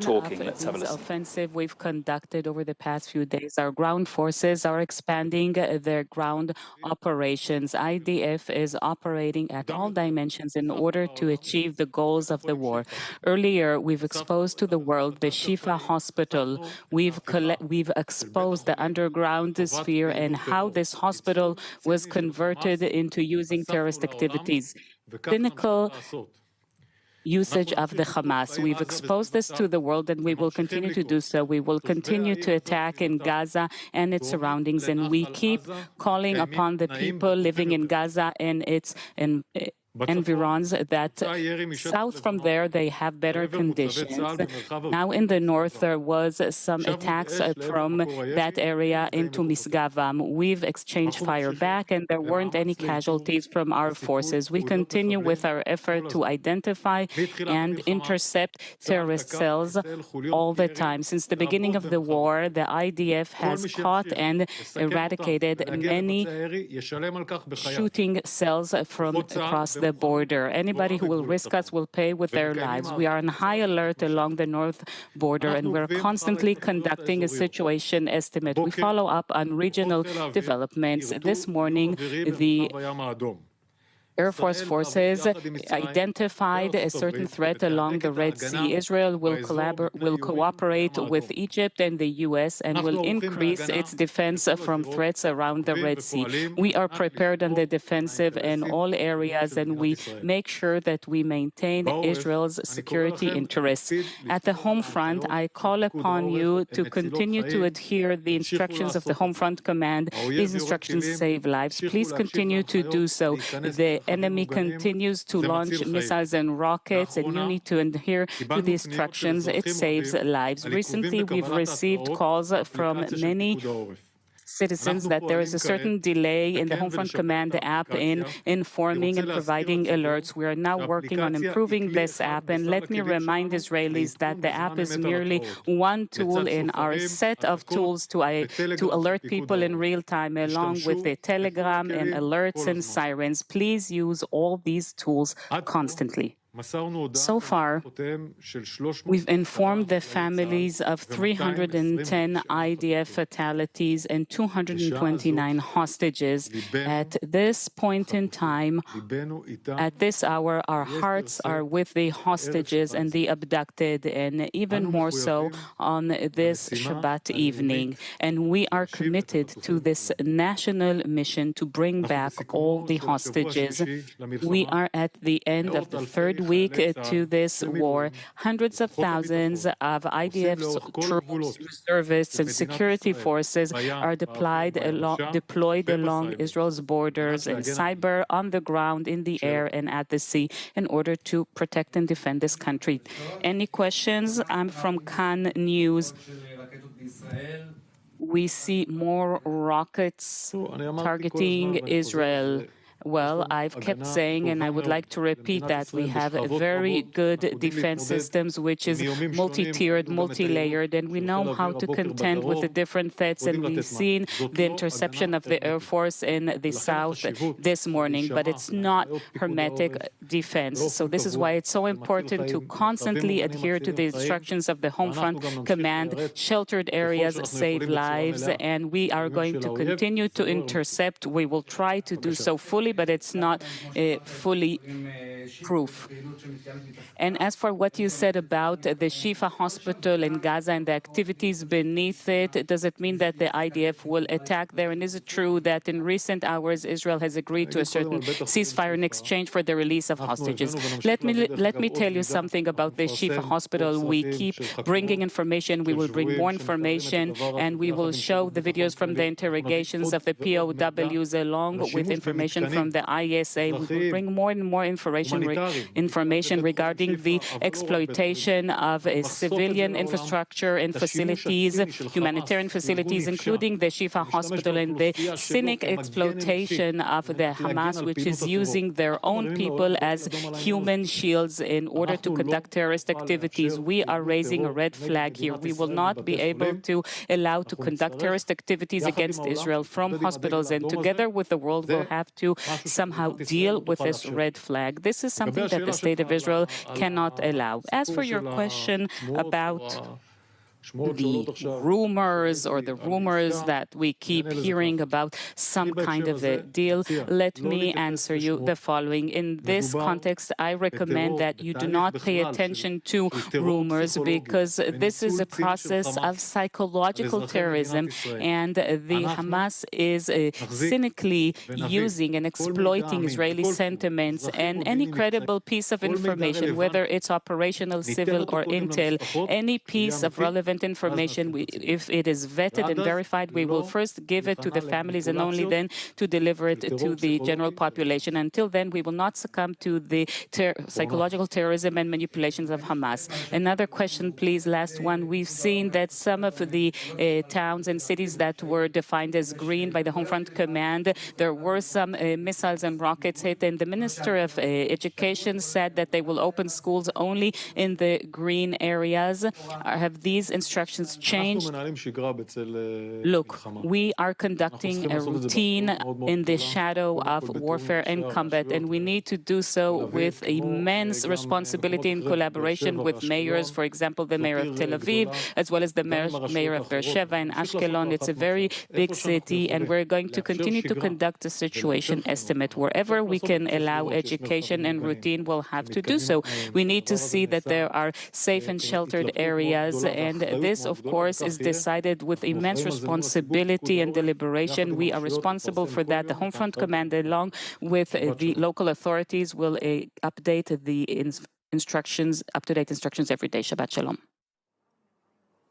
talking. Let's have a listen. Offensive we've conducted over the past few days. Our ground forces are expanding their ground operations. IDF is operating at all dimensions in order to achieve the goals of the war. Earlier, we've exposed to the world the Shifa hospital. We've exposed the underground sphere and how this hospital was converted into using terrorist activities. Cynical usage of the Hamas. We've exposed this to the world and we will continue to do so. We will continue to attack in Gaza and its surroundings, and we keep calling upon the people living in Gaza and its environs that south from there they have better conditions. Now in the north there was some attacks from that area into Misgavam. We've exchanged fire back and there weren't any casualties from our forces. We continue with our effort to identify and intercept terrorist cells all the time. Since the beginning of the war, the IDF has caught and eradicated many shooting cells from across the border. Anybody who will risk us will pay with their lives. We are on high alert along the north border and we're constantly conducting a situation estimate. We follow up on regional developments. This morning, the Air Force forces identified a certain threat along the Red Sea. Israel will cooperate with Egypt and the U.S. and will increase its defense from threats around the Red Sea. We are prepared on the defensive in all areas and we make sure that we maintain Israel's security interests. At the home front, I call upon you to continue to adhere the instructions of the Home Front Command. These instructions save lives. Please continue to do so. The enemy continues to launch missiles and rockets, and you need to adhere to the instructions. It saves lives. Recently, we've received calls from many citizens that there is a certain delay in the Home Front Command app in informing and providing alerts. We are now working on improving this app, and let me remind Israelis that the app is merely one tool in our set of tools to alert people in real time, along with the telegram and alerts and sirens. Please use all these tools constantly. So far, we've informed the families of 310 IDF fatalities and 229 hostages. At this point in time, at this hour, our hearts are with the hostages and the abducted, and even more so on this Shabbat evening. And we are committed to this national mission to bring back all the hostages. We are at the end of the third week to this war. Hundreds of thousands of IDF troops, reservists, and security forces are deployed along Israel's borders, in cyber, on the ground, in the air, and at the sea, in order to protect and defend this country. Any questions? I'm from Kan News. We see more rockets targeting Israel. Well, I've kept saying, and I would like to repeat that, we have a very good defense systems, which is multi-tiered, multi-layered, and we know how to contend with the different threats, and we've seen the interception of the Air Force in the south this morning, but it's not hermetic defense. So this is why it's so important to constantly adhere to the instructions of the Home Front Command. Sheltered areas save lives, and we are going to continue to intercept. We will try to do so fully, but it's not fully proof. And as for what you said about the Shifa hospital in Gaza and the activities beneath it, does it mean that the IDF will attack there? And is it true that in recent hours Israel has agreed to a certain ceasefire in exchange for the release of hostages? Let me tell you something about the Shifa hospital. We keep bringing information. We will bring more information, and we will show the videos from the interrogations of the POWs along with information from the ISA. We will bring more and more information regarding the exploitation of civilian infrastructure and facilities, humanitarian facilities, including the Shifa hospital, and the cynic exploitation of the Hamas, which is using their own people as human shields in order to conduct terrorist activities. We are raising a red flag here. We will not be able to allow to conduct terrorist activities against Israel from hospitals, and together with the world we'll have to somehow deal with this red flag. This is something that the State of Israel cannot allow. As for your question about the rumors that we keep hearing about some kind of a deal, let me answer you the following. In this context, I recommend that you do not pay attention to rumors, because this is a process of psychological terrorism, and the Hamas is cynically using and exploiting Israeli sentiments, and any credible piece of information, whether it's operational, civil, or intel, any piece of relevant information, if it is vetted and verified, we will first give it to the families and only then to deliver it to the general population. Until then, we will not succumb to the psychological terrorism and manipulations of Hamas. Another question, please, last one. We've seen that some of the towns and cities that were defined as green by the Homefront Command, there were some missiles and rockets hit, and the Minister of Education said that they will open schools only in the green areas. Have these instructions changed? Look, we are conducting a routine in the shadow of warfare and combat, and we need to do so with immense responsibility in collaboration with mayors, for example, the mayor of Tel Aviv, as well as the mayor of Beersheba and Ashkelon. It's a very big city, and we're going to continue to conduct a situation estimate. Wherever we can allow education and routine, we'll have to do so. We need to see that there are safe and sheltered areas, and this, of course, is decided with immense responsibility and deliberation. We are responsible for that. The Homefront Command, along with the local authorities, will update the instructions, up-to-date instructions every day. Shabbat Shalom.